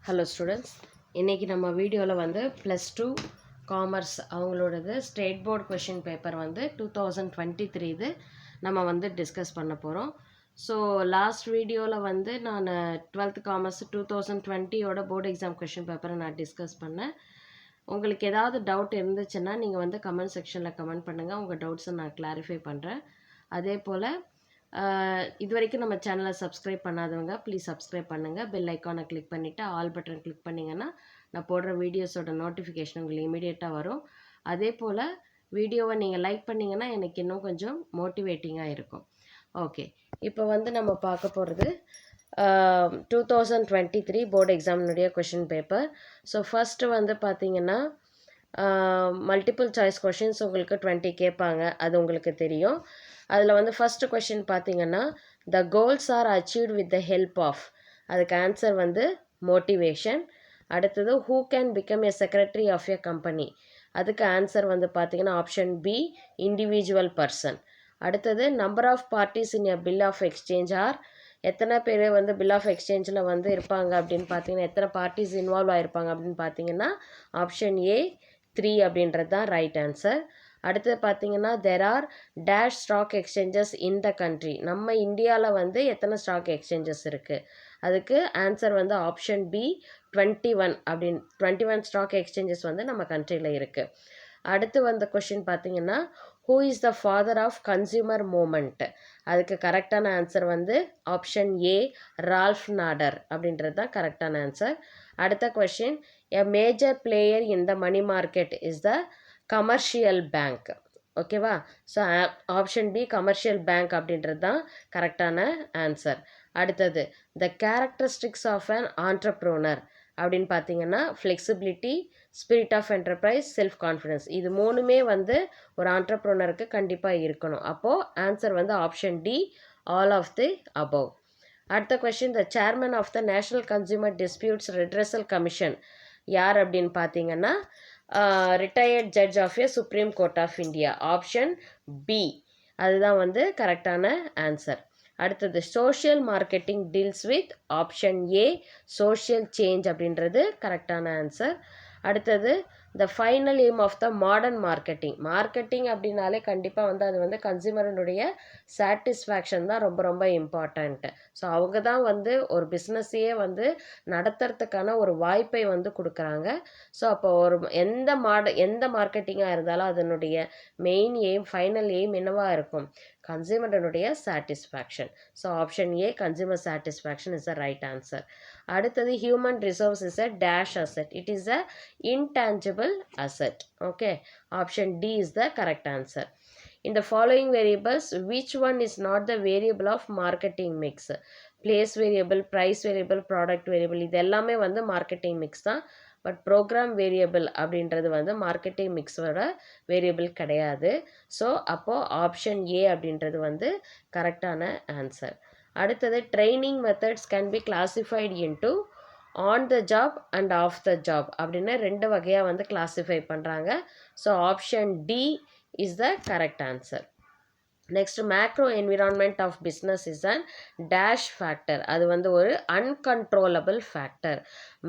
Hello students, இன்றைக்கி நம்ம வீடியோவில் வந்து +2 காமர்ஸ் அவங்களோடது ஸ்டேட் போர்டு கொஷின் பேப்பர் வந்து 2023 இது நம்ம வந்து டிஸ்கஸ் பண்ண போகிறோம். ஸோ லாஸ்ட் வீடியோவில் வந்து நான் 12th காமர்ஸ் 2020யோட போர்டு எக்ஸாம் கொஷின் பேப்பரை நான் டிஸ்கஸ் பண்ணேன். உங்களுக்கு ஏதாவது டவுட் இருந்துச்சுன்னா நீங்கள் வந்து கமெண்ட் செக்ஷனில் கமெண்ட் பண்ணுங்கள். உங்கள் டவுட்ஸை நான் கிளாரிஃபை பண்ணுறேன். அதே போல் இது வரைக்கும் நம்ம சேனலை சப்ஸ்கிரைப் பண்ணாதவங்க ப்ளீஸ் சப்ஸ்கிரைப் பண்ணுங்கள். பெல் ஐக்கானை கிளிக் பண்ணிவிட்டு ஆல் பட்டன் கிளிக் பண்ணிங்கன்னா நான் போடுற வீடியோஸோட நோட்டிஃபிகேஷன் உங்களுக்கு இமீடியட்டாக வரும். அதே போல் வீடியோவை நீங்கள் லைக் பண்ணிங்கன்னா எனக்கு இன்னும் கொஞ்சம் மோட்டிவேட்டிங்காக இருக்கும். ஓகே, இப்போ வந்து நம்ம பார்க்க போகிறது 2023 போர்டு எக்ஸாமினுடைய கொஷின் பேப்பர். ஸோ ஃபஸ்ட்டு வந்து பார்த்திங்கன்னா மல்டிபிள் சாய்ஸ் கொஷின்ஸ் உங்களுக்கு 20 கேட்பாங்க, அது உங்களுக்கு தெரியும். அதில் வந்து ஃபஸ்ட்டு கொஷின் பார்த்தீங்கன்னா the goals are achieved with the help of, அதுக்கு ஆன்சர் வந்து மோட்டிவேஷன். அடுத்தது who can become a secretary of a company, அதுக்கு ஆன்சர் வந்து பார்த்தீங்கன்னா ஆப்ஷன் பி இண்டிவிஜுவல் பர்சன். அடுத்தது number of parties in a bill of exchange are, எத்தனை பேர் வந்து பில் ஆஃப் எக்ஸ்சேஞ்சில் வந்து இருப்பாங்க அப்படின்னு பார்த்தீங்கன்னா, எத்தனை பார்ட்டிஸ் இன்வால்வ் ஆகிருப்பாங்க அப்படின்னு பார்த்தீங்கன்னா ஆப்ஷன் ஏ 3 அப்படின்றது தான் ரைட் ஆன்சர். அடுத்தது பார்த்தீங்கன்னா there are dash stock exchanges in the country, நம்ம இந்தியாவில் வந்து எத்தனை ஸ்டாக் எக்ஸ்சேஞ்சஸ் இருக்குது, அதுக்கு ஆன்சர் வந்து ஆப்ஷன் பி 21 அப்படின்னு 21 ஸ்டாக் எக்ஸ்சேஞ்சஸ் வந்து நம்ம கண்ட்ரியில் இருக்குது. அடுத்து வந்த கொஷின் பார்த்தீங்கன்னா who is the father of consumer movement, அதுக்கு கரெக்டான ஆன்சர் வந்து ஆப்ஷன் ஏ ரால்ஃப் நாடர் அப்படின்றது தான் கரெக்டான ஆன்சர். அடுத்த question a major player in the money market is the commercial bank. ஓகேவா, so option B commercial bank அப்படின்றது தான் கரெக்டான ஆன்சர். அடுத்தது the characteristics of an entrepreneur அப்படின்னு பார்த்தீங்கன்னா flexibility, spirit of enterprise, self confidence, இது மூணுமே வந்து ஒரு ஆண்டர்ப்ரூனருக்கு கண்டிப்பாக இருக்கணும். அப்போது ஆன்சர் வந்து option D all of the above. அடுத்த question the chairman of the national consumer disputes redressal commission யார் அப்படின்னு பார்த்தீங்கன்னா retired judge of a supreme court of India, option B அதுதான் வந்து கரெக்டான ஆன்சர். அடுத்தது social marketing deals with, option A social change அப்படின்றது கரெக்டான ஆன்சர். அடுத்தது the final aim of the modern marketing, marketing அப்படின்னாலே கண்டிப்பாக வந்து அது வந்து கன்சியூமரனுடைய சாட்டிஸ்ஃபேக்ஷன் தான் ரொம்ப ரொம்ப இம்பார்ட்டண்ட்டு. ஸோ அவங்க தான் வந்து ஒரு பிஸ்னஸையே வந்து நடத்துறதுக்கான ஒரு வாய்ப்பை வந்து கொடுக்குறாங்க. ஸோ அப்போ ஒரு எந்த மார்க்கெட்டிங்காக இருந்தாலும் அதனுடைய மெயின் எய்ம், ஃபைனல் எய்ம் என்னவாக இருக்கும், கன்சியூமரனுடைய satisfaction. So option A consumer satisfaction is the right answer. அடுத்தது human resource is a dash asset, it is a intangible asset. Okay, option D is the correct answer. In the following variables which one is not the variable of marketing mix, place variable, price variable, product variable, இது எல்லாமே வந்து marketing mix தான். But program variable அப்படின்றது வந்து marketing மிக்ஸோட variable கிடையாது. So அப்போது option A அப்படின்றது வந்து கரெக்டான ஆன்சர். அடுத்தது training methods can be classified into on the job and off the job அப்படின்னு ரெண்டு வகையாக வந்து கிளாஸிஃபை பண்ணுறாங்க. So option D is the correct answer. Next macro environment of business is and dash factor, அது வந்து ஒரு uncontrollable factor.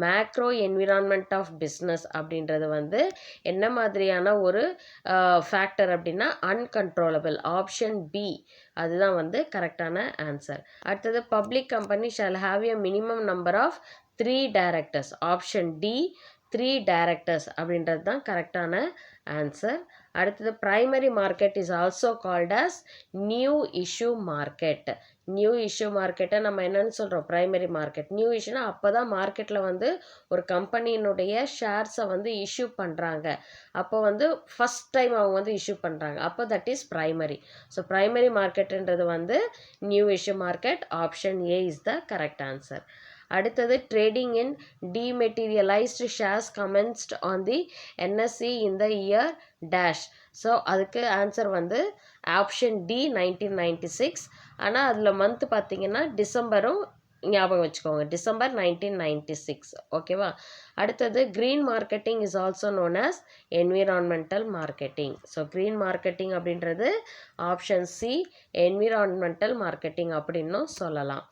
Macro environment of business அப்படின்றது வந்து என்ன மாதிரியான ஒரு ஃபேக்டர் அப்படின்னா அன்கண்ட்ரோலபிள், ஆப்ஷன் பி அதுதான் வந்து கரெக்டான ஆன்சர். அடுத்தது public company shall have a minimum number of 3 directors, option D 3 directors அப்படின்றது தான் கரெக்டான ஆன்சர். அடுத்தது primary market is also called as new issue market. New issue மார்க்கெட்டை நம்ம என்னன்னு சொல்கிறோம், பிரைமரி மார்க்கெட். நியூ இஷ்யூனா அப்போ தான் மார்க்கெட்டில் வந்து ஒரு கம்பெனியினுடைய ஷேர்ஸை வந்து இஷ்யூ பண்ணுறாங்க, அப்போ வந்து ஃபஸ்ட் டைம் அவங்க வந்து இஷ்யூ பண்ணுறாங்க, அப்போ that is primary. So primary மார்க்கெட்டுன்றது வந்து new issue market, option A is the correct answer. அடுத்தது trading in dematerialised shares commenced on the NSC in the year dash. So அதுக்கு ஆன்சர் வந்து option D 1996. ஆனால் அதில் month பார்த்தீங்கன்னா டிசம்பரும் ஞாபகம் வச்சுக்கோங்க, டிசம்பர் 1996. ஓகேவா. அடுத்தது green marketing is also known as environmental marketing. So green marketing அப்படின்றது ஆப்ஷன் சி என்விரான்மெண்டல் மார்க்கெட்டிங் அப்படின்னும் சொல்லலாம்.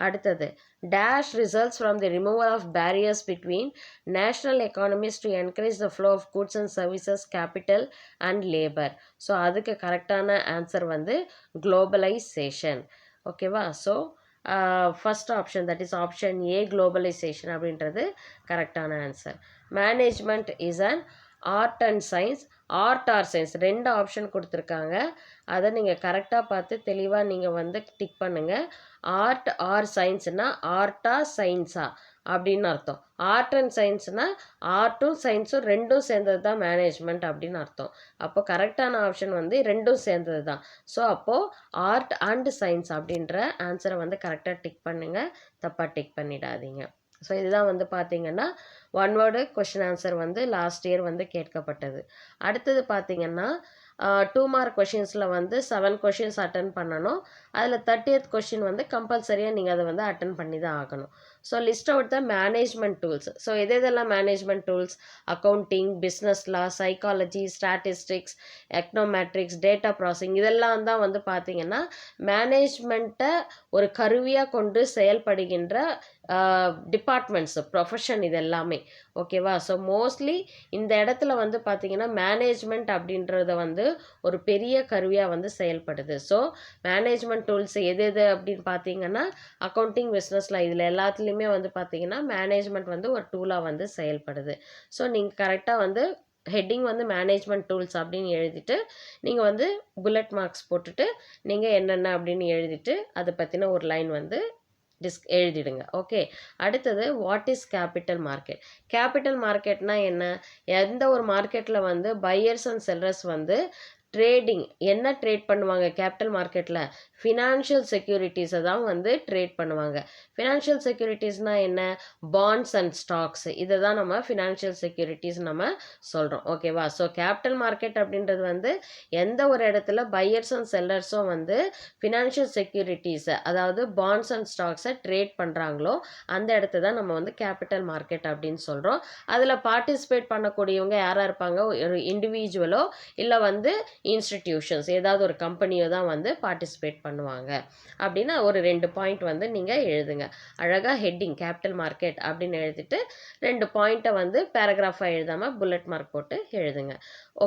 அடுத்தது dash results from the removal of barriers between national economies to encourage the flow of goods and services, capital and labor. So அதுக்கு கரெக்டான answer வந்து globalisation. ஓகேவா? So first option, that is option A, globalisation அப்படின்றது கரெக்டான answer. Management is an art and science. Art or science ரெண்டு option கொடுத்துருக்காங்க. அதை நீங்கள் கரெக்டாக பார்த்து தெளிவாக நீங்கள் வந்து டிக் பண்ணுங்கள். ஆர்ட் ஆர் சயின்ஸ்னால் ஆர்ட்டா சயின்ஸா அப்படின்னு அர்த்தம். ஆர்ட் அண்ட் சயின்ஸ்னால் ஆர்ட்டும் சயின்ஸும் ரெண்டும் சேர்ந்தது தான் மேனேஜ்மெண்ட் அப்படின்னு அர்த்தம். அப்போ கரெக்டான ஆப்ஷன் வந்து ரெண்டும் சேர்ந்தது தான். ஸோ அப்போது ஆர்ட் அண்ட் சயின்ஸ் அப்படின்ற ஆன்சரை வந்து கரெக்டாக டிக் பண்ணுங்கள், தப்பாக டிக் பண்ணிடாதீங்க. ஸோ இதுதான் வந்து பார்த்தீங்கன்னா ஒன் வேர்டு கொஷின் ஆன்சர் வந்து லாஸ்ட் இயர் வந்து கேட்கப்பட்டது. அடுத்தது பார்த்தீங்கன்னா 2 மார்க் கொஷின்ஸில் வந்து 7 கொஷின்ஸ் அட்டன் பண்ணணும். அதில் 30th கொஷின் வந்து கம்பல்சரியாக நீங்கள் அதை வந்து அட்டன் பண்ணி தான் ஆகணும். So list out the management tools. So எதெல்லாம் management tools? Accounting, business law, psychology, statistics, econometrics, data processing, இதெல்லாம் தான் வந்து பார்த்தீங்கன்னா மேனேஜ்மெண்ட்டை ஒரு கருவியாக கொண்டு செயல்படுகின்ற டிபார்ட்மெண்ட்ஸ், ப்ரொஃபஷன் இது எல்லாமே. ஓகேவா? ஸோ மோஸ்ட்லி இந்த இடத்துல வந்து பார்த்தீங்கன்னா மேனேஜ்மெண்ட் அப்படின்றத வந்து ஒரு பெரிய கருவியாக வந்து செயல்படுது. ஸோ மேனேஜ்மெண்ட் டூல்ஸ் எது அப்படின்னு பார்த்தீங்கன்னா அக்கௌண்டிங், பிஸ்னஸில் இதில் எல்லாத்துலேயுமே வந்து பார்த்தீங்கன்னா மேனேஜ்மெண்ட் வந்து ஒரு டூலாக வந்து செயல்படுது. ஸோ நீங்கள் கரெக்டாக வந்து ஹெட்டிங் வந்து மேனேஜ்மெண்ட் டூல்ஸ் அப்படின்னு எழுதிட்டு நீங்கள் வந்து புல்லட் மார்க்ஸ் போட்டுட்டு நீங்கள் என்னென்ன அப்படின்னு எழுதிட்டு அதை பற்றின ஒரு லைன் வந்து எழுதிடுங்க. ஓகே. அடுத்தது what is capital market? Capital மார்க்கெட்னா என்ன? எந்த ஒரு மார்க்கெட்டில் வந்து பையர்ஸ் அண்ட் செல்லர்ஸ் வந்து ட்ரேடிங் என்ன ட்ரேட் பண்ணுவாங்க கேபிட்டல் மார்க்கெட்டில்? ஃபினான்ஷியல் செக்யூரிட்டிஸை தான் வந்து ட்ரேட் பண்ணுவாங்க. ஃபினான்ஷியல் செக்யூரிட்டிஸ்னால் என்ன? பாண்ட்ஸ் அண்ட் ஸ்டாக்ஸ், இதை தான் நம்ம ஃபினான்ஷியல் செக்யூரிட்டிஸ் நம்ம சொல்கிறோம். ஓகேவா? ஸோ கேபிட்டல் மார்க்கெட் அப்படின்றது வந்து எந்த ஒரு இடத்துல பையர்ஸ் அண்ட் செல்லர்ஸும் வந்து ஃபினான்ஷியல் செக்யூரிட்டிஸை, அதாவது பாண்ட்ஸ் அண்ட் ஸ்டாக்ஸை ட்ரேட் பண்ணுறாங்களோ அந்த இடத்த தான் நம்ம வந்து கேபிட்டல் மார்க்கெட் அப்படின்னு சொல்கிறோம். அதில் பார்ட்டிசிபேட் பண்ணக்கூடியவங்க யாராக இருப்பாங்க? ஒரு இண்டிவிஜுவலோ இல்லை வந்து இன்ஸ்டிடியூஷன்ஸ், ஏதாவது ஒரு கம்பெனியோ தான் வந்து பார்ட்டிசிபேட் பண்ணுவாங்க. அப்படின்னா ஒரு 2 பாயிண்ட் வந்து நீங்கள் எழுதுங்க. அழகாக ஹெட்டிங் கேபிட்டல் மார்க்கெட் அப்படின்னு எழுதிட்டு 2 பாயிண்ட்டை வந்து பேராகிராஃபாக எழுதாமல் புல்லட் மார்க் போட்டு எழுதுங்க.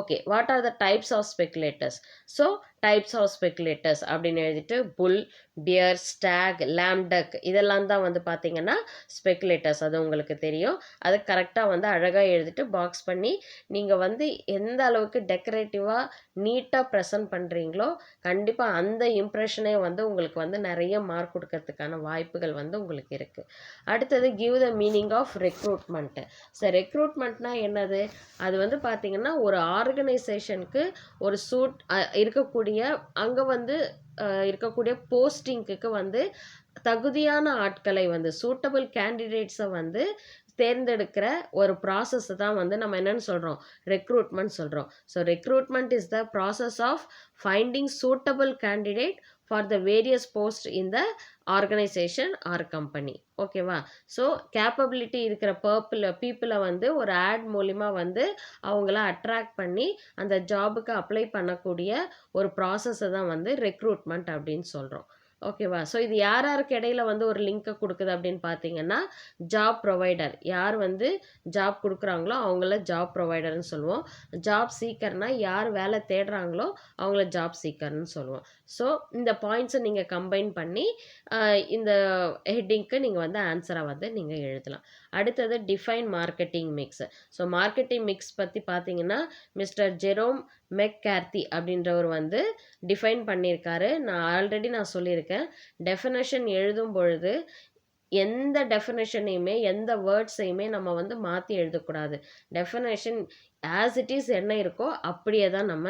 Okay. What are the types of speculators? So types of speculators அப்படின்னு எழுதிட்டு புல், பியர், ஸ்டாக், லேம்டக் இதெல்லாம் தான் வந்து பார்த்தீங்கன்னா ஸ்பெகுலேட்டர்ஸ். அது உங்களுக்கு தெரியும். அது கரெக்டாக வந்து அழகாக எழுதிட்டு பாக்ஸ் பண்ணி நீங்கள் வந்து எந்த அளவுக்கு டெக்கரேட்டிவாக நீட்டாக ப்ரெசன்ட் பண்ணுறீங்களோ கண்டிப்பாக அந்த இம்ப்ரெஷனே வந்து உங்களுக்கு வந்து நிறைய மார்க் கொடுக்கறதுக்கான வாய்ப்புகள் வந்து உங்களுக்கு இருக்குது. அடுத்தது give the meaning of recruitment. So ரெக்ரூட்மெண்ட்னா என்னது? அது வந்து பார்த்திங்கன்னா ஒரு ஆர்கனைசேஷனுக்கு ஒரு இருக்கக்கூடிய அங்கே வந்து இருக்கக்கூடிய போஸ்டிங்க்கு வந்து தகுதியான ஆட்களை வந்து சூட்டபிள் கேண்டிடேட்ஸை வந்து தேர்ந்தெடுக்கிற ஒரு ப்ராசஸ் தான் வந்து நம்ம என்னன்னு சொல்கிறோம்? ரெக்ரூட்மெண்ட் சொல்கிறோம். So recruitment is the process of finding suitable candidate for the various post in the organisation or company. ஓகேவா? ஸோ கேப்பபிலிட்டி இருக்கிற பீப்புளை வந்து ஒரு ஆட் மூலிமா வந்து அவங்கள அட்ராக்ட் பண்ணி அந்த ஜாபுக்கு அப்ளை பண்ணக்கூடிய ஒரு ப்ராசஸை தான் வந்து ரெக்ரூட்மெண்ட் அப்படின்னு சொல்கிறோம். ஓகேவா? ஸோ இது யாருக்கு இடையில வந்து ஒரு லிங்க்கை கொடுக்குது அப்படின்னு பார்த்தீங்கன்னா ஜாப் ப்ரொவைடர், யார் வந்து ஜாப் கொடுக்குறாங்களோ அவங்கள ஜாப் ப்ரொவைடர்னு சொல்லுவோம். ஜாப் சீக்கர்னால் யார் வேலை தேடுறாங்களோ அவங்கள ஜாப் சீக்கர்னு சொல்லுவோம். ஸோ இந்த பாயிண்ட்ஸை நீங்கள் கம்பைன் பண்ணி இந்த ஹெட்டிங்க்கு நீங்கள் வந்து ஆன்சரை வந்து நீங்கள் எழுதலாம். அடுத்தது define marketing mix. So marketing mix பற்றி பார்த்தீங்கன்னா மிஸ்டர் ஜெரோம் மெக்கார்த்தி அப்படின்றவர் வந்து டிஃபைன் பண்ணியிருக்காரு. நான் ஆல்ரெடி சொல்லியிருக்கேன். டெஃபினேஷன் எழுதும் பொழுது எந்த டெஃபினேஷனையுமே எந்த வேர்ட்ஸையுமே நம்ம வந்து மாற்றி எழுதக்கூடாது. டெஃபினேஷன் ஆஸ் இட் இஸ் என்ன இருக்கோ அப்படியே தான் நம்ம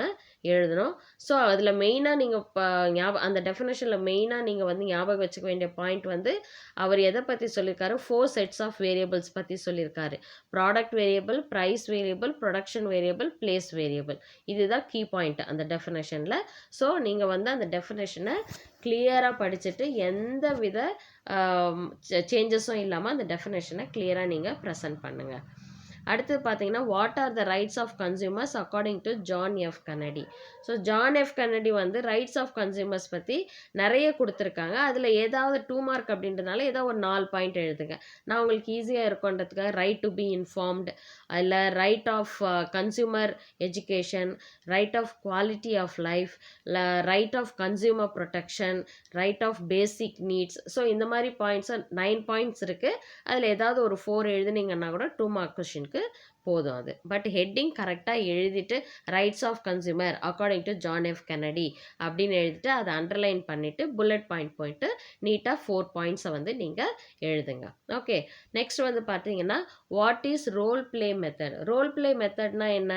எழுதணும். ஸோ அதில் மெயினாக நீங்கள் அந்த டெஃபினேஷனில் மெயினாக நீங்கள் வந்து ஞாபகம் வச்சுக்க வேண்டிய பாயிண்ட் வந்து அவர் எதை பற்றி சொல்லியிருக்காரு? 4 செட்ஸ் ஆஃப் வேரியபிள்ஸ் பற்றி சொல்லியிருக்காரு. Product variable, price variable, production variable, place variable. இதுதான் கீ பாயிண்ட் அந்த டெஃபினேஷனில். ஸோ நீங்கள் வந்து அந்த டெஃபினேஷனை கிளியராக படிச்சுட்டு எந்த வித சேஞ்சஸும் இல்லாமல் அந்த டெஃபினேஷனை கிளியராக நீங்கள் ப்ரெசென்ட் பண்ணுங்கள். அடுத்தது பார்த்தீங்கன்னா what are the rights of consumers according to John F Kennedy. So John F Kennedy வந்து ரைட்ஸ் ஆஃப் கன்சியூமர்ஸ் பற்றி நிறைய கொடுத்துருக்காங்க. அதில் ஏதாவது 2 மார்க் அப்படின்றதுனால ஏதாவது ஒரு 4 பாயிண்ட் எழுதுங்க. நான் உங்களுக்கு ஈஸியாக இருக்குன்றதுக்காக ரைட் டு பி இன்ஃபார்ம்டு, இல்லை right of consumer education, right of quality of life, right of consumer protection, right of basic needs. So இந்த மாதிரி பாயிண்ட்ஸை 9 பாயிண்ட்ஸ் இருக்குது. அதில் ஏதாவது ஒரு 4 எழுதுனீங்கன்னா கூட 2 மார்க் கொஷினுக்கு போதும் அது. பட் ஹெட்டிங் கரெக்டாக எழுதிட்டு rights of consumer according to John F Kennedy அப்படின்னு எழுதிட்டு அதை அண்டர்லைன் பண்ணிவிட்டு புல்லட் பாயிண்ட் போயிட்டு நீட்டாக 4 பாயிண்ட்ஸை வந்து நீங்கள் எழுதுங்க. ஓகே, நெக்ஸ்ட் வந்து பார்த்தீங்கன்னா what is role play method. Role play மெத்தட்னா என்ன?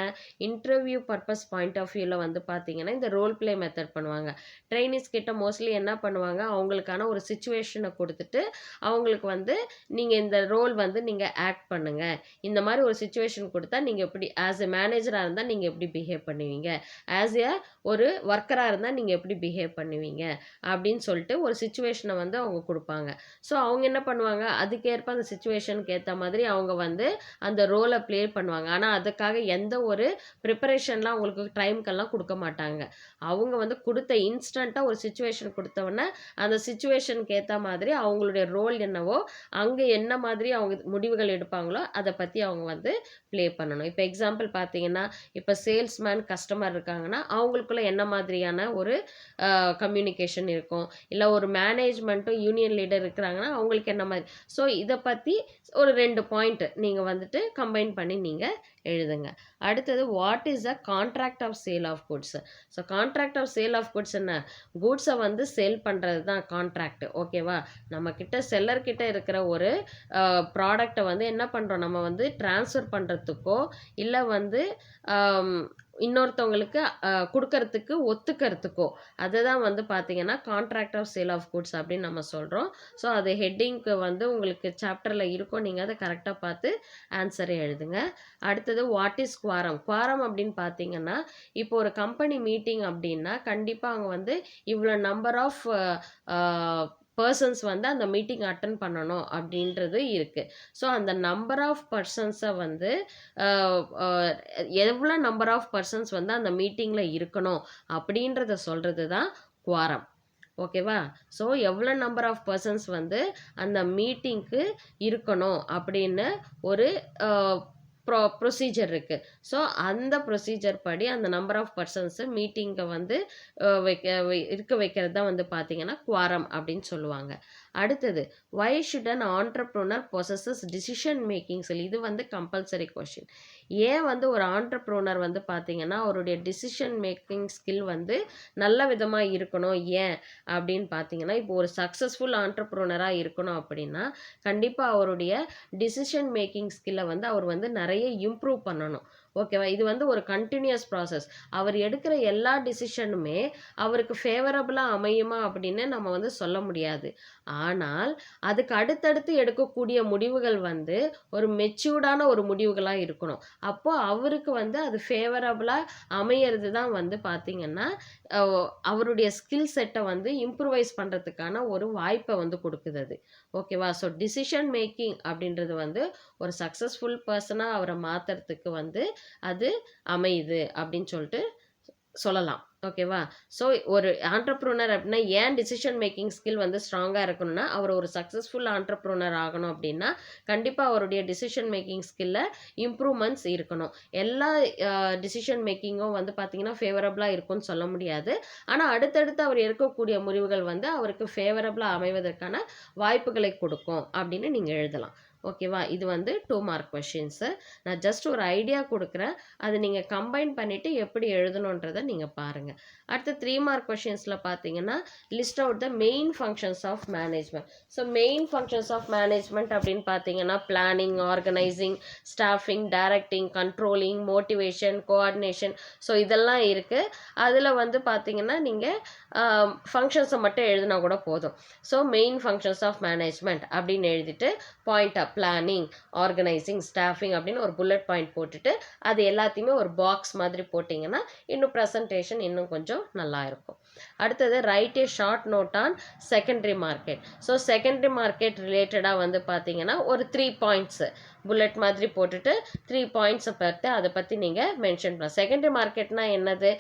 இன்டர்வியூ பர்பஸ் பாயிண்ட் ஆஃப் வியூவில் வந்து பார்த்தீங்கன்னா இந்த ரோல் பிளே மெத்தட் பண்ணுவாங்க. ட்ரைனிஸ் கிட்ட மோஸ்ட்லி என்ன பண்ணுவாங்க, அவங்களுக்கான ஒரு சுச்சுவேஷனை கொடுத்துட்டு அவங்களுக்கு வந்து நீங்கள் இந்த ரோல் வந்து நீங்கள் ஆக்ட் பண்ணுங்கள், இந்த மாதிரி ஒரு சுச்சுவேஷன் கொடுத்தா நீங்கள் எப்படி ஆஸ் எ மேனேஜராக இருந்தால் நீங்கள் எப்படி பிஹேவ் பண்ணுவீங்க, ஆஸ் எ ஒரு ஒர்க்கராக இருந்தால் நீங்கள் எப்படி பிஹேவ் பண்ணுவீங்க அப்படின்னு சொல்லிட்டு ஒரு சுச்சுவேஷனை வந்து அவங்க கொடுப்பாங்க. ஸோ அவங்க என்ன பண்ணுவாங்க, அதுக்கேற்ப அந்த சுச்சுவேஷனுக்கு ஏற்ற மாதிரி அவங்க வந்து அந்த ரோலை ப்ளே பண்ணுவாங்க. ஆனால் அதுக்காக எந்த ஒரு ப்ரிப்பரேஷன்லாம் அவங்களுக்கு டைம்க்கெல்லாம் கொடுக்க மாட்டாங்க. அவங்க வந்து கொடுத்த இன்ஸ்டண்ட்டாக ஒரு சுச்சுவேஷன் கொடுத்தவொடனே அந்த சுச்சுவேஷனுக்கு ஏற்ற மாதிரி அவங்களுடைய ரோல் என்னவோ அங்கே என்ன மாதிரி அவங்க முடிவுகள் எடுப்பாங்களோ அதை பற்றி அவங்க வந்து ப்ளே பண்ணணும். இப்போ எக்ஸாம்பிள் பார்த்தீங்கன்னா இப்போ சேல்ஸ்மேன் கஸ்டமர் இருக்காங்கன்னா அவங்களுக்குள்ள என்ன மாதிரியான ஒரு கம்யூனிகேஷன் இருக்கும், இல்லை ஒரு மேனேஜ்மெண்ட்டும் யூனியன் லீடர் இருக்கிறாங்கன்னா அவங்களுக்கு என்ன மாதிரி. ஸோ இதை பற்றி ஒரு 2 பாயிண்ட் நீங்கள் வந்துட்டு கம்பைன் பண்ணி நீங்கள் எழுதுங்க. அடுத்தது what is a contract of sale of goods. So contract of sale of goods என்ன, குட்ஸை வந்து சேல் பண்ணுறது தான் கான்ட்ராக்ட். ஓகேவா, நம்மக்கிட்ட செல்லர்கிட்ட இருக்கிற ஒரு ப்ராடக்டை வந்து என்ன பண்ணுறோம், நம்ம வந்து ட்ரான்ஸ்ஃபர் பண்ணுறதுக்கோ இல்லை வந்து இன்னொருத்தவங்களுக்கு கொடுக்கறதுக்கு ஒத்துக்கிறதுக்கோ அதை தான் வந்து பார்த்தீங்கன்னா contract of sale of goods அப்படின்னு நம்ம சொல்கிறோம். ஸோ அது ஹெட்டிங்க்கு வந்து உங்களுக்கு சாப்டரில் இருக்கும், நீங்கள் அதை கரெக்டாக பார்த்து ஆன்சரை எழுதுங்க. அடுத்தது வாட் இஸ் குவாரம். குவாரம் அப்படின்னு பார்த்தீங்கன்னா இப்போ ஒரு கம்பெனி மீட்டிங் அப்படின்னா கண்டிப்பாக அவங்க வந்து இவ்வளோ நம்பர் ஆஃப் பர்சன்ஸ் வந்து அந்த மீட்டிங் அட்டன் பண்ணணும் அப்படின்றது இருக்குது. ஸோ அந்த நம்பர் ஆஃப் பர்சன்ஸை வந்து எவ்வளோ நம்பர் ஆஃப் பர்சன்ஸ் வந்து அந்த மீட்டிங்கில் இருக்கணும் அப்படின்றத சொல்கிறது தான் குவாரம். ஓகேவா, ஸோ எவ்வளோ நம்பர் ஆஃப் பர்சன்ஸ் வந்து அந்த மீட்டிங்க்கு இருக்கணும் அப்படின்னு ஒரு ப்ரொசீஜர் இருக்குது. ஸோ அந்த ப்ரொசீஜர் படி அந்த நம்பர் ஆஃப் பர்சன்ஸை மீட்டிங்கை வந்து இருக்க வைக்கிறது தான் வந்து பார்த்தீங்கன்னா குவாரம் அப்படின்னு சொல்லுவாங்க. அடுத்தது why should an entrepreneur possess decision making skill. இது வந்து கம்பல்சரி கொஷின். ஏன் வந்து ஒரு ஆண்டர்ப்ரூனர் வந்து பார்த்தீங்கன்னா அவருடைய டிசிஷன் மேக்கிங் ஸ்கில் வந்து நல்ல விதமாக இருக்கணும், ஏன் அப்படின்னு பார்த்தீங்கன்னா இப்போ ஒரு சக்ஸஸ்ஃபுல் ஆண்டர்ப்ரூனராக இருக்கணும் அப்படின்னா கண்டிப்பாக அவருடைய டிசிஷன் மேக்கிங் ஸ்கில்லை வந்து அவர் வந்து நிறைய இம்ப்ரூவ் பண்ணணும். ஓகேவா, இது வந்து ஒரு கண்டினியூஸ் ப்ராசஸ். அவர் எடுக்கிற எல்லா டிசிஷனுமே அவருக்கு ஃபேவரபுளாக அமையுமா அப்படின்னு நம்ம வந்து சொல்ல முடியாது. ஆனால் அதுக்கு அடுத்தடுத்து எடுக்கக்கூடிய முடிவுகள் வந்து ஒரு மெச்சூர்டான ஒரு முடிவுகளாக இருக்கணும். அப்போது அவருக்கு வந்து அது ஃபேவரபுளாக அமையிறது தான் வந்து பார்த்திங்கன்னா அவருடைய ஸ்கில் செட்டை வந்து இம்ப்ரூவைஸ் பண்ணுறதுக்கான ஒரு வாய்ப்பை வந்து கொடுக்குது அது. ஓகேவா, ஸோ டிசிஷன் மேக்கிங் அப்படின்றது வந்து ஒரு சக்ஸஸ்ஃபுல் பர்சனாக அவரை மாற்றுறதுக்கு வந்து அது அமையுது அப்படின்னு சொல்லிட்டு சொல்லலாம். ஓகேவா, ஸோ ஒரு ஆண்டர்ப்ரூனர் அப்படின்னா ஏன் டிசிஷன் மேக்கிங் ஸ்கில் வந்து ஸ்ட்ராங்காக இருக்கணும்னா அவர் ஒரு சக்ஸஸ்ஃபுல் ஆண்டர்ப்ரூனர் ஆகணும் அப்படின்னா கண்டிப்பாக அவருடைய டிசிஷன் மேக்கிங் ஸ்கில்ல இம்ப்ரூவ்மெண்ட்ஸ் இருக்கணும். எல்லா டிசிஷன் மேக்கிங்கும் வந்து பார்த்திங்கன்னா ஃபேவரபுளாக இருக்கும்னு சொல்ல முடியாது. ஆனால் அடுத்தடுத்து அவர் எடுக்கக்கூடிய முடிவுகள் வந்து அவருக்கு ஃபேவரபுளாக அமைவதற்கான வாய்ப்புகளை கொடுக்கும் அப்படின்னு நீங்கள் எழுதலாம். ஓகேவா, இது வந்து 2 மார்க் கொஷின்ஸு. நான் ஜஸ்ட் ஒரு ஐடியா கொடுக்குறேன், அதை நீங்கள் கம்பைன் பண்ணிவிட்டு எப்படி எழுதணுன்றதை நீங்கள் பாருங்கள். அடுத்து 3 மார்க் கொஷின்ஸில் பார்த்தீங்கன்னா list out the main functions of management. So main functions of management அப்படின்னு பார்த்தீங்கன்னா planning, organising, staffing, directing, controlling, motivation, coordination. So இதெல்லாம் இருக்குது. அதில் வந்து பார்த்தீங்கன்னா நீங்கள் ஃபங்க்ஷன்ஸை மட்டும் எழுதினா கூட போதும். So main functions of management அப்படின்னு எழுதிட்டு point up planning, organising, staffing அப்படின்னு ஒரு புல்லட் பாயிண்ட் போட்டுட்டு அது எல்லாத்தையுமே ஒரு பாக்ஸ் மாதிரி போட்டிங்கன்னா இன்னும் ப்ரெசன்டேஷன் இன்னும் கொஞ்சம் நல்லா இருக்கும். அடுத்தது write a short note on secondary market. So secondary market ரிலேட்டடாக வந்து பார்த்தீங்கன்னா ஒரு 3 பாயிண்ட்ஸு புல்லட் மாதிரி போட்டுட்டு 3 பாயிண்ட்ஸை பார்த்து அதை பற்றி நீங்கள் மென்ஷன் பண்ணலாம். செகண்டரி மார்க்கெட்னா என்னது?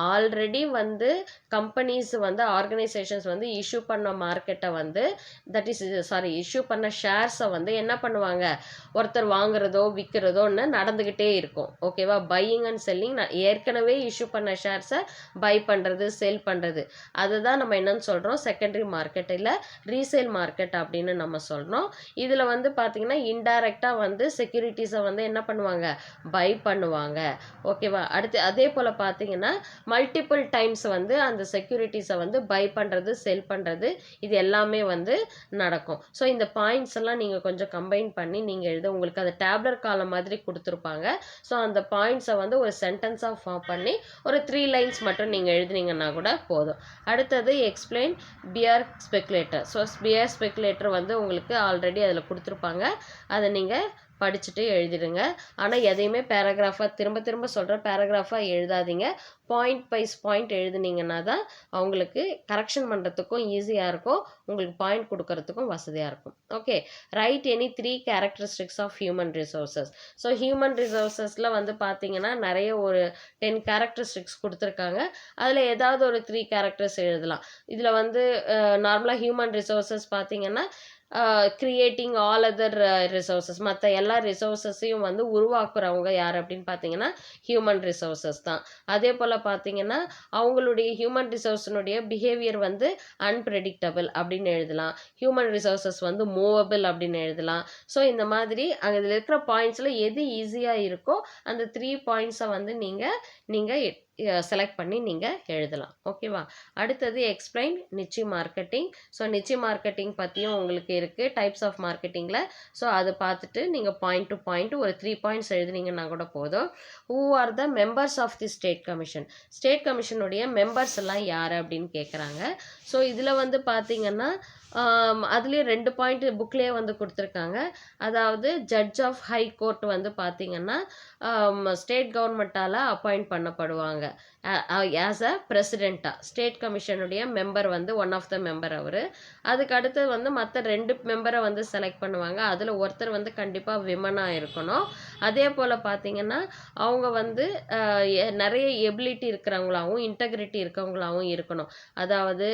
ஆல்ரெடி வந்து கம்பெனிஸ் வந்து ஆர்கனைசேஷன்ஸ் வந்து இஷ்யூ பண்ண மார்க்கெட்டை வந்து இஷ்யூ பண்ண ஷேர்ஸை வந்து என்ன பண்ணுவாங்க, ஒருத்தர் வாங்குறதோ விற்கிறதோன்னு நடந்துக்கிட்டே இருக்கும். ஓகேவா? பையிங் அண்ட் செல்லிங், ஏற்கனவே இஷ்யூ பண்ண ஷேர்ஸை பை பண்ணுறது செல் பண்ணுறது, அதுதான் நம்ம என்னன்னு சொல்கிறோம், செகண்டரி மார்க்கெட் இல்லை ரீசேல் மார்க்கெட் அப்படின்னு நம்ம சொல்கிறோம். இதில் வந்து பார்த்திங்கன்னா இன்டைரக்டாக வந்து செக்யூரிட்டிஸை வந்து என்ன பண்ணுவாங்க, பை பண்ணுவாங்க. ஓகேவா? அடுத்து அதே போல் பார்த்தீங்கன்னா மல்டிபிள் டைம்ஸ் வந்து அந்த செக்யூரிட்டிஸை வந்து பை பண்ணுறது செல் பண்ணுறது இது எல்லாமே வந்து நடக்கும். ஸோ இந்த பாயிண்ட்ஸ் எல்லாம் நீங்கள் கொஞ்சம் கம்பைன் பண்ணி நீங்கள் எழுத, உங்களுக்கு அது டேப்லர் காலம் மாதிரி கொடுத்துருப்பாங்க. ஸோ அந்த பாயிண்ட்ஸை வந்து ஒரு சென்டென்ஸாக ஃபார்ம் பண்ணி ஒரு 3 லைன்ஸ் மட்டும் நீங்கள் எழுதுனீங்கன்னா கூட போதும். அடுத்தது எக்ஸ்பிளைன் பியர் ஸ்பெகுலேட்டர். ஸோ பியர் ஸ்பெகுலேட்டர் வந்து உங்களுக்கு ஆல்ரெடி அதில் கொடுத்துருப்பாங்க, அதை நீங்கள் படிச்சுட்டு எழுதிடுங்க. ஆனால் எதையுமே பேராகிராஃபாக திரும்ப திரும்ப சொல்கிற பேராகிராஃபாக எழுதாதீங்க. பாயிண்ட் வைஸ் பாயிண்ட் எழுதுனீங்கன்னா தான் அவங்களுக்கு கரெக்ஷன் பண்ணுறதுக்கும் ஈஸியாக இருக்கும், உங்களுக்கு பாயிண்ட் கொடுக்கறதுக்கும் வசதியாக இருக்கும். Okay, write any 3 characteristics of human resources. So human ரிசோர்ஸஸில் வந்து பார்த்தீங்கன்னா நிறைய ஒரு 10 கேரக்டரிஸ்டிக்ஸ் கொடுத்துருக்காங்க. அதில் ஏதாவது ஒரு 3 கேரக்டர்ஸ் எழுதலாம். இதில் வந்து நார்மலாக ஹியூமன் ரிசோர்ஸஸ் பார்த்தீங்கன்னா கிரியேட்டிங் ஆல் அதர் ரிசோர்ஸஸ், மற்ற எல்லா ரிசோர்ஸஸையும் வந்து உருவாக்குறவங்க யார் அப்படின்னு பார்த்தீங்கன்னா ஹியூமன் ரிசோர்ஸஸ் தான். அதே போல் பார்த்தீங்கன்னா அவங்களுடைய ஹியூமன் ரிசோர்ஸினுடைய பிஹேவியர் வந்து அன்பிரெடிக்டபிள் அப்படின்னு எழுதலாம். ஹியூமன் ரிசோர்ஸஸ் வந்து மூவபிள் அப்படின்னு எழுதலாம். ஸோ இந்த மாதிரி அதில் இருக்கிற பாயிண்ட்ஸில் எது ஈஸியாக இருக்கோ அந்த 3 பாயிண்ட்ஸை வந்து நீங்கள் செலக்ட் பண்ணி நீங்கள் எழுதலாம். ஓகேவா? அடுத்தது எக்ஸ்பிளைன் நிச்சி மார்க்கெட்டிங். ஸோ நிச்சி மார்க்கெட்டிங் பற்றியும் உங்களுக்கு இருக்குது டைப்ஸ் ஆஃப் மார்க்கெட்டிங்கில். ஸோ அதை பார்த்துட்டு நீங்கள் பாயிண்ட் டு பாயிண்ட் ஒரு 3 பாயிண்ட்ஸ் எழுதுனீங்கன்னா கூட போதும். Who are the members of the state commission. State கமிஷனுடைய மெம்பர்ஸ் எல்லாம் யார் அப்படின்னு கேட்குறாங்க. ஸோ இதில் வந்து பார்த்தீங்கன்னா அதுலேயே 2 பாயிண்ட் புக்லேயே வந்து கொடுத்துருக்காங்க. அதாவது ஜட்ஜ் ஆஃப் ஹை கோர்ட் வந்து பார்த்தீங்கன்னா ஸ்டேட் கவர்மெண்ட்டால் அப்பாயிண்ட் பண்ணப்படுவாங்க ஆஸ் அ பிரசிடெண்ட்டாக. ஸ்டேட் கமிஷனுடைய மெம்பர் வந்து ஒன் ஆஃப் த மெம்பர் அவர். அதுக்கு அடுத்தது வந்து மற்ற 2 மெம்பரை வந்து செலக்ட் பண்ணுவாங்க. அதில் ஒருத்தர் வந்து கண்டிப்பாக விமனாக இருக்கணும். அதே போல் பார்த்தீங்கன்னா அவங்க வந்து நிறைய எபிலிட்டி இருக்கிறவங்களாகவும் இன்டெகிரிட்டி இருக்கவங்களாகவும் இருக்கணும். அதாவது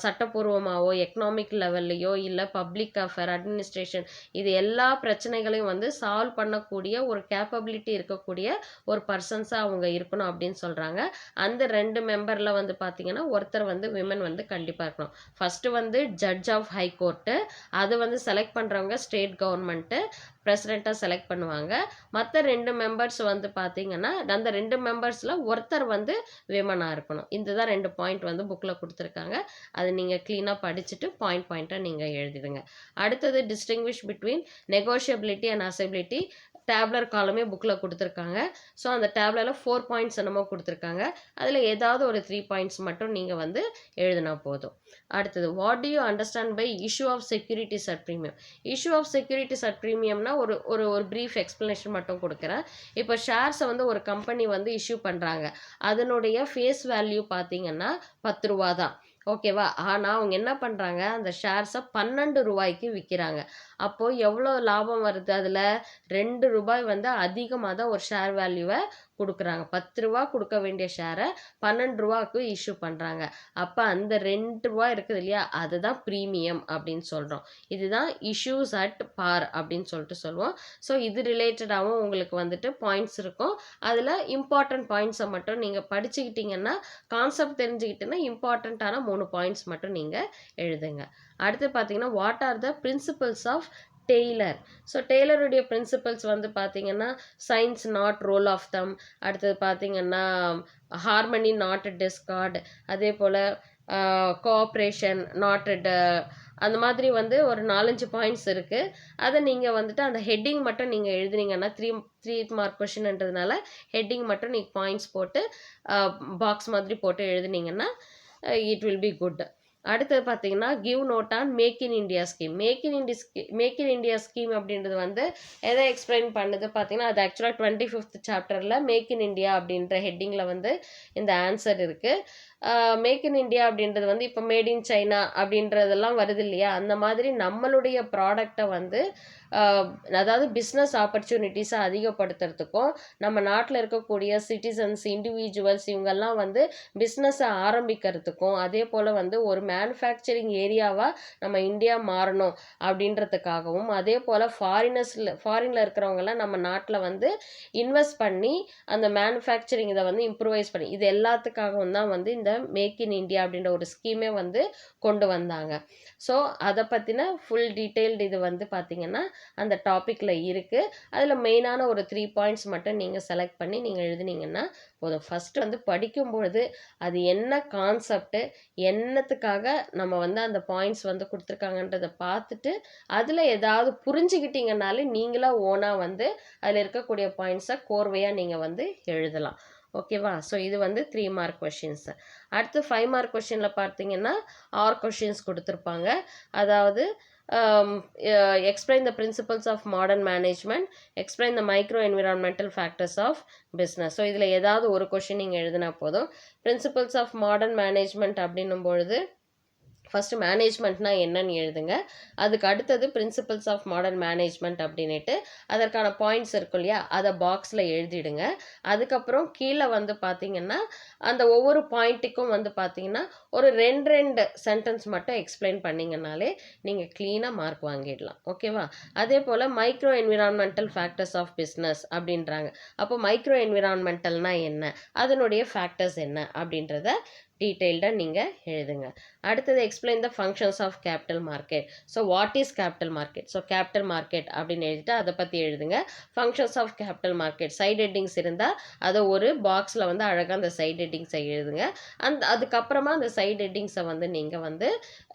சட்டப்பூர்வமாகவோ எக்கனாமிக் லெவல்லையோ இல்லை பப்ளிக் அஃபேர் அட்மினிஸ்ட்ரேஷன் இது எல்லா பிரச்சனைகளையும் வந்து சால்வ் பண்ணக்கூடிய ஒரு கேப்பபிலிட்டி இருக்கக்கூடிய ஒரு பர்சன்ஸாக அவங்க இருக்கணும் அப்படின்னு சொல்கிறாங்க. அந்த 2 மெம்பரில் வந்து பார்த்தீங்கன்னா ஒருத்தர் வந்து விமன் வந்து கண்டிப்பாக இருக்கணும். ஃபஸ்ட்டு வந்து ஜட்ஜ் ஆஃப் ஹை கோர்ட்டு, அது வந்து செலக்ட் பண்ணுறவங்க ஸ்டேட் கவர்மெண்ட்டு பிரசிடெண்ட்டாக செலக்ட் பண்ணுவாங்க. மற்ற 2 மெம்பர்ஸ் வந்து பார்த்தீங்கன்னா அந்த 2 மெம்பர்ஸில் ஒருத்தர் வந்து விமனாக இருக்கணும். இந்த தான் 2 பாயிண்ட் வந்து புக்கில் கொடுத்துருக்காங்க. அது நீங்கள் க்ளீனாக படிச்சுட்டு பாயிண்ட்டாக நீங்கள் எழுதிடுங்க. அடுத்தது டிஸ்டிங்விஷ் பிட்வீன் நெகோஷியபிலிட்டி அண்ட் அசைபிலிட்டி. டேப்லர் காலமே புக்கில் கொடுத்துருக்காங்க. ஸோ அந்த டேப்லரில் 4 பாயிண்ட்ஸ் என்னமோ கொடுத்துருக்காங்க. அதில் ஏதாவது ஒரு 3 பாயிண்ட்ஸ் மட்டும் நீங்கள் வந்து எழுதினா போதும். அடுத்தது what do you understand by issue of securities at premium. Issue of securities at ப்ரீமியம்னா ஒரு ப்ரீஃப் எக்ஸ்ப்ளனேஷன் மட்டும் கொடுக்குறேன். இப்போ ஷேர்ஸை வந்து ஒரு கம்பெனி வந்து இஷ்யூ பண்ணுறாங்க, அதனுடைய ஃபேஸ் வேல்யூ பார்த்தீங்கன்னா 10 ரூபா தான். ஓகேவா? ஆனால் அவங்க என்ன பண்ணுறாங்க, அந்த ஷேர்ஸை 12 ரூபாய்க்கு விற்கிறாங்க. அப்போது எவ்வளோ லாபம் வருது, அதில் 2 ரூபாய் வந்து அதிகமாக தான் ஒரு ஷேர் வேல்யூவை கொடுக்குறாங்க. 10 ரூபா கொடுக்க வேண்டிய ஷேரை 12 ரூபாய்க்கு இஷ்யூ பண்ணுறாங்க. அப்போ அந்த 2 ரூபா இருக்குது இல்லையா, அதுதான் ப்ரீமியம் அப்படின்னு சொல்கிறோம். இதுதான் இஷ்யூஸ் அட் பார் அப்படின்னு சொல்லிட்டு சொல்லுவோம். ஸோ இது ரிலேட்டடாகவும் உங்களுக்கு வந்துட்டு பாயிண்ட்ஸ் இருக்கும். அதில் இம்பார்ட்டன்ட் பாயிண்ட்ஸை மட்டும் நீங்கள் படிச்சுக்கிட்டிங்கன்னா, கான்செப்ட் தெரிஞ்சுக்கிட்டீங்கன்னா இம்பார்ட்டண்ட்டான 3 பாயிண்ட்ஸ் மட்டும் நீங்கள் எழுதுங்க. அடுத்து பார்த்தீங்கன்னா what are the principles of Taylor. So டெய்லருடைய பிரின்சிபல்ஸ் வந்து பார்த்தீங்கன்னா science not rule of thumb. அடுத்தது பார்த்தீங்கன்னா ஹார்மனி நாட் டிஸ்கார்ட். அதே போல் கோஆப்ரேஷன் நாட் அந்த மாதிரி வந்து ஒரு 4-5 பாயிண்ட்ஸ் இருக்குது. அதை நீங்கள் வந்துட்டு அந்த ஹெட்டிங் மட்டும் நீங்கள் எழுதுனீங்கன்னா 3 மார்க் கொஷின்ன்றதுனால ஹெட்டிங் மட்டும் நீங்கள் பாயிண்ட்ஸ் போட்டு பாக்ஸ் மாதிரி போட்டு எழுதுனீங்கன்னா இட் வில் பி குட். அடுத்தது பார்த்தீங்கன்னா give note on make in India scheme. Make in India scheme அப்படின்றது வந்து எதை எக்ஸ்பிளைன் பண்ணுது பார்த்தீங்கன்னா, அது ஆக்சுவலாக 25th சாப்டரில் மேக் இன் இந்தியா அப்படின்ற ஹெட்டிங்கில் வந்து இந்த ஆன்சர் இருக்குது. மேக் இன் இந்தியா அப்படின்றது வந்து இப்போ மேட் இன் சைனா அப்படின்றதெல்லாம் வருது இல்லையா, அந்த மாதிரி நம்மளுடைய ப்ராடக்டை வந்து அதாவது பிஸ்னஸ் ஆப்பர்ச்சுனிட்டிஸை அதிகப்படுத்துறதுக்கும் நம்ம நாட்டில் இருக்கக்கூடிய சிட்டிசன்ஸ் இண்டிவிஜுவல்ஸ் இவங்கெல்லாம் வந்து பிஸ்னஸை ஆரம்பிக்கிறதுக்கும் அதே போல் வந்து ஒரு மேனுஃபேக்சரிங் ஏரியாவாக நம்ம இந்தியா மாறணும் அப்படின்றதுக்காகவும் அதே போல் ஃபாரினில் இருக்கிறவங்கெல்லாம் நம்ம நாட்டில் வந்து இன்வெஸ்ட் பண்ணி அந்த மேனுஃபேக்சரிங் இதை வந்து இம்ப்ரூவைஸ் பண்ணி இது எல்லாத்துக்காகவும் தான் வந்து இந்த மேக் இன் இந்தியா அப்படின்ற ஒரு ஸ்கீமே வந்து கொண்டு வந்தாங்க. ஸோ அதை பற்றின ஃபுல் டீட்டெயில்டு இது வந்து பார்த்திங்கன்னா அந்த டாப்பிக்கில் இருக்குது. அதில் மெயினான ஒரு 3 பாயிண்ட்ஸ் மட்டும் நீங்கள் செலக்ட் பண்ணி நீங்கள் எழுதுனீங்கன்னா போதும். ஃபஸ்ட்டு வந்து படிக்கும்பொழுது அது என்ன கான்செப்ட்டு, என்னத்துக்காக நம்ம வந்து அந்த பாயிண்ட்ஸ் வந்து கொடுத்துருக்காங்கன்றதை பார்த்துட்டு அதில் ஏதாவது புரிஞ்சுக்கிட்டீங்கனாலே நீங்களாக ஓனாக வந்து அதில் இருக்கக்கூடிய பாயிண்ட்ஸை கோர்வையாக நீங்கள் வந்து எழுதலாம். ஓகேவா? ஸோ இது வந்து 3 மார்க் கொஷின்ஸ். அடுத்து 5 மார்க் கொஷினில் பார்த்தீங்கன்னா ஆர் கொஷின்ஸ் கொடுத்துருப்பாங்க. அதாவது explain the principles of modern management, explain the micro environmental factors of business. So இதில் ஏதாவது ஒரு கொஷின் நீங்கள் எழுதினா போதும். பிரின்சிபல்ஸ் ஆஃப் மாடர்ன் மேனேஜ்மெண்ட் அப்படின்னும் பொழுது ஃபஸ்ட்டு மேனேஜ்மெண்ட்னா என்னன்னு எழுதுங்க. அதுக்கு அடுத்தது பிரின்சிபல்ஸ் ஆஃப் மாடர்ன் மேனேஜ்மெண்ட் அப்படின்ட்டு அதற்கான பாயிண்ட்ஸ் இருக்கும் இல்லையா, அதை பாக்ஸில் எழுதிடுங்க. அதுக்கப்புறம் கீழே வந்து பார்த்தீங்கன்னா அந்த ஒவ்வொரு பாயிண்ட்டுக்கும் வந்து பார்த்தீங்கன்னா ஒரு 2 சென்டென்ஸ் மட்டும் எக்ஸ்பிளைன் பண்ணிங்கனாலே நீங்கள் க்ளீனாக மார்க் வாங்கிடலாம். ஓகேவா? அதே போல் micro environmental factors of business அப்படின்றாங்க. அப்போ மைக்ரோ என்விரான்மெண்டல்னா என்ன, அதனுடைய ஃபேக்டர்ஸ் என்ன அப்படின்றத டீட்டெயில்டாக நீங்கள் எழுதுங்க. அடுத்தது explain the functions of capital market. So what is capital market, so capital market அப்படின்னு எழுதிட்டு அதை பற்றி எழுதுங்க. Functions of capital market side headings இருந்தால் அதை ஒரு பாக்ஸில் வந்து அழகாக அந்த சைட் ஹெட்டிங்ஸை எழுதுங்க. அதுக்கப்புறமா அந்த சைட் ஹெட்டிங்ஸை வந்து நீங்கள் வந்து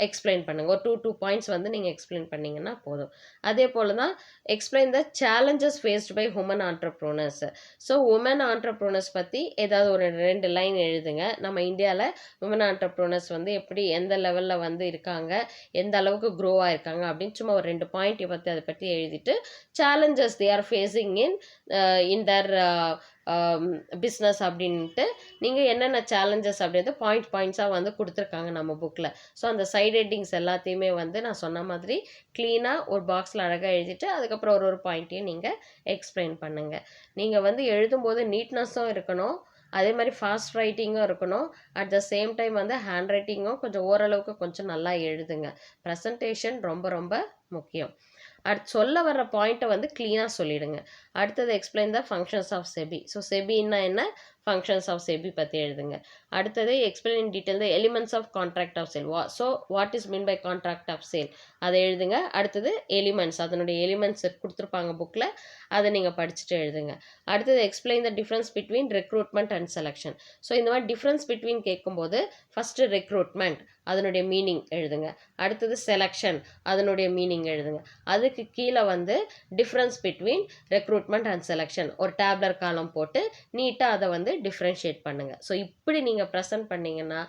எக்ஸ்பிளைன் பண்ணுங்கள். ஒரு 2 பாயிண்ட்ஸ் வந்து நீங்கள் எக்ஸ்பிளைன் பண்ணிங்கன்னா போதும். அதே போல் தான் explain the challenges faced by women entrepreneurs. So women entrepreneurs பற்றி ஏதாவது ஒரு 2 லைன் எழுதுங்க. நம்ம இந்தியாவில் உமன் ஆண்டர்ப்ரூனர்ஸ் வந்து எப்படி எந்த லெவலில் வந்து இருக்காங்க, எந்த அளவுக்கு க்ரோ ஆயிருக்காங்க அப்படின்னு சும்மா ஒரு 2 பாயிண்ட் பற்றி அதை பற்றி எழுதிட்டு challenges they are facing in their business அப்படின்ட்டு நீங்கள் என்னென்ன சேலஞ்சஸ் அப்படின்றது பாயிண்ட்ஸாக வந்து கொடுத்துருக்காங்க நம்ம புக்கில். ஸோ அந்த சைட் ஹெட்டிங்ஸ் எல்லாத்தையுமே வந்து நான் சொன்ன மாதிரி க்ளீனாக ஒரு பாக்ஸில் அழகாக எழுதிட்டு அதுக்கப்புறம் ஒரு பாயிண்ட்டையும் நீங்கள் எக்ஸ்பிளைன் பண்ணுங்கள். நீங்கள் வந்து எழுதும்போது நீட்னஸும் இருக்கணும், அதே மாதிரி ஃபாஸ்ட் ரைட்டிங்கும் இருக்கணும். அட் த சேம் டைம் வந்து ஹேண்ட் ரைட்டிங்கும் கொஞ்சம் ஓரளவுக்கு கொஞ்சம் நல்லா எழுதுங்க. ப்ரெசன்டேஷன் ரொம்ப ரொம்ப முக்கியம். அடுத்து சொல்ல வர்ற பாயிண்ட்டை வந்து க்ளீனாக சொல்லிவிடுங்க. அடுத்தது explain the functions of SEBI. So செபின்னா என்ன, ஃபங்க்ஷன்ஸ் ஆஃப் செபி பற்றி எழுதுங்க. அடுத்தது explain in detail the elements of contract of sale. So what is mean by contract of sale அதை எழுதுங்க. அடுத்தது எலிமெண்ட்ஸ், அதனுடைய எலிமெண்ட்ஸ் கொடுத்துருப்பாங்க புக்கில், அதை நீங்கள் படிச்சுட்டு எழுதுங்க. அடுத்தது explain the difference between recruitment and selection. So இந்த மாதிரி டிஃப்ரென்ஸ் பிட்வீன் கேட்கும்போது ஃபஸ்ட்டு ரெக்ரூட்மெண்ட் அதனுடைய மீனிங் எழுதுங்க. அடுத்தது செலெக்ஷன் அதனுடைய மீனிங் எழுதுங்க. அதுக்கு கீழே வந்து difference between recruitment and selection ஒரு டேப்லர் காலம் போட்டு நீட்டாக அதை வந்து டிஃப்ரென்ஷியேட் பண்ணுங்கள். ஸோ இப்படி நீங்கள் ப்ரெசென்ட் பண்ணிங்கன்னா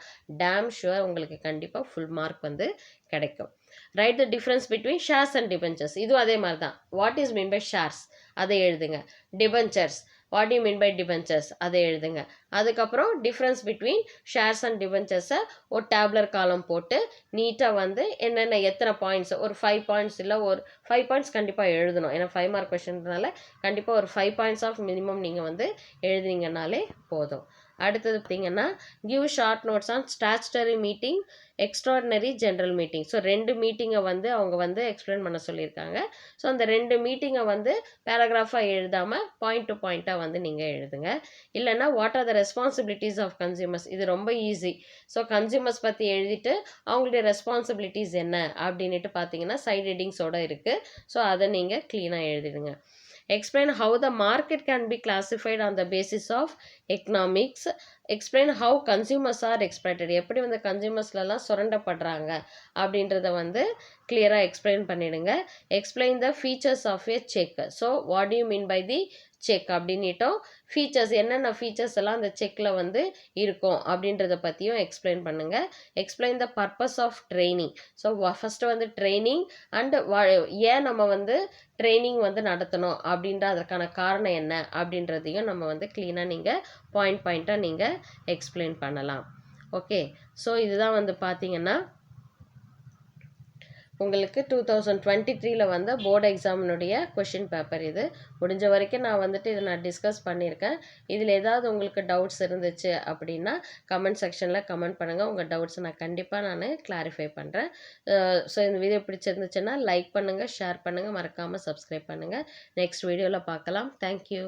டேம் ஷுவர் உங்களுக்கு கண்டிப்பாக ஃபுல் மார்க் வந்து கிடைக்கும். Write the difference between shares and debentures. இதுவும் அதே மாதிரி தான். What is mean by shares அதை எழுதுங்க. Debentures what you mean by debentures அதை எழுதுங்க. அதுக்கப்புறம் டிஃப்ரென்ஸ் பிட்வீன் ஷேர்ஸ் அண்ட் டிபென்ச்சர்ஸை ஒரு டேப்லர் காலம் போட்டு நீட்டாக வந்து என்னென்ன எத்தனை பாயிண்ட்ஸ், ஒரு 5 பாயிண்ட்ஸ் இல்லை ஒரு 5 பாயிண்ட்ஸ் கண்டிப்பாக எழுதணும். ஏன்னா 5 மார்க் கொஷின்றனால கண்டிப்பாக ஒரு 5 பாயிண்ட்ஸ் ஆஃப் மினிமம் நீங்கள் வந்து எழுதுனீங்கனாலே போதும். அடுத்தது பார்த்தீங்கன்னா give short notes on statutory meeting, extraordinary general meeting. So 2 மீட்டிங்கை வந்து அவங்க வந்து எக்ஸ்பிளைன் பண்ண சொல்லியிருக்காங்க. ஸோ அந்த 2 மீட்டிங்கை வந்து பேராகிராஃபாக எழுதாமல் பாயிண்ட் டு பாயிண்ட்டாக வந்து நீங்கள் எழுதுங்க. இல்லைன்னா what are the responsibilities of consumers, இது ரொம்ப ஈஸி. ஸோ கன்சியூமர்ஸ் பற்றி எழுதிட்டு அவங்களுடைய ரெஸ்பான்சிபிலிட்டிஸ் என்ன அப்படின்ட்டு பார்த்தீங்கன்னா சைட் ஹெட்டிங்ஸோடு இருக்குது. ஸோ அதை நீங்கள் க்ளீனாக எழுதிடுங்க. Explain how the market can be classified on the basis of economics. Explain how consumers are exploited. எப்படி வந்து கன்சியூமர்ஸ்லாம் சுரண்டப்படுறாங்க அப்படின்றத வந்து கிளியராக எக்ஸ்பிளைன் பண்ணிடுங்க. Explain the features of a cheque. So what you mean by the cheque அப்படின்னுட்டும் features என்னென்ன features எல்லாம் அந்த செக்கில் வந்து இருக்கும் அப்படின்றத பற்றியும் எக்ஸ்பிளைன் பண்ணுங்கள். Explain the purpose of training. So first வந்து ட்ரைனிங் அண்ட் ஏன் நம்ம வந்து ட்ரைனிங் வந்து நடத்தணும் அப்படின்ற அதற்கான காரணம் என்ன அப்படின்றதையும் நம்ம வந்து க்ளீனாக நீங்கள் பாயிண்ட்டாக நீங்கள் எக்ஸ்பிளைன் பண்ணலாம். ஓகே, ஸோ இதுதான் வந்து பார்த்தீங்கன்னா உங்களுக்கு 2023 வந்த போர்டு எக்ஸாமினுடைய கொஷின் பேப்பர். இது முடிஞ்ச வரைக்கும் நான் வந்துட்டு இதை நான் டிஸ்கஸ் பண்ணியிருக்கேன். இதில் ஏதாவது உங்களுக்கு டவுட்ஸ் இருந்துச்சு அப்படின்னா கமெண்ட் செக்ஷனில் கமெண்ட் பண்ணுங்கள். உங்கள் டவுட்ஸை நான் கண்டிப்பாக கிளாரிஃபை பண்ணுறேன். ஸோ இந்த வீடியோ பிடிச்சிருந்துச்சுன்னா லைக் பண்ணுங்கள், ஷேர் பண்ணுங்கள், மறக்காமல் சப்ஸ்கிரைப் பண்ணுங்கள். நெக்ஸ்ட் வீடியோவில் பார்க்கலாம். தேங்க்யூ.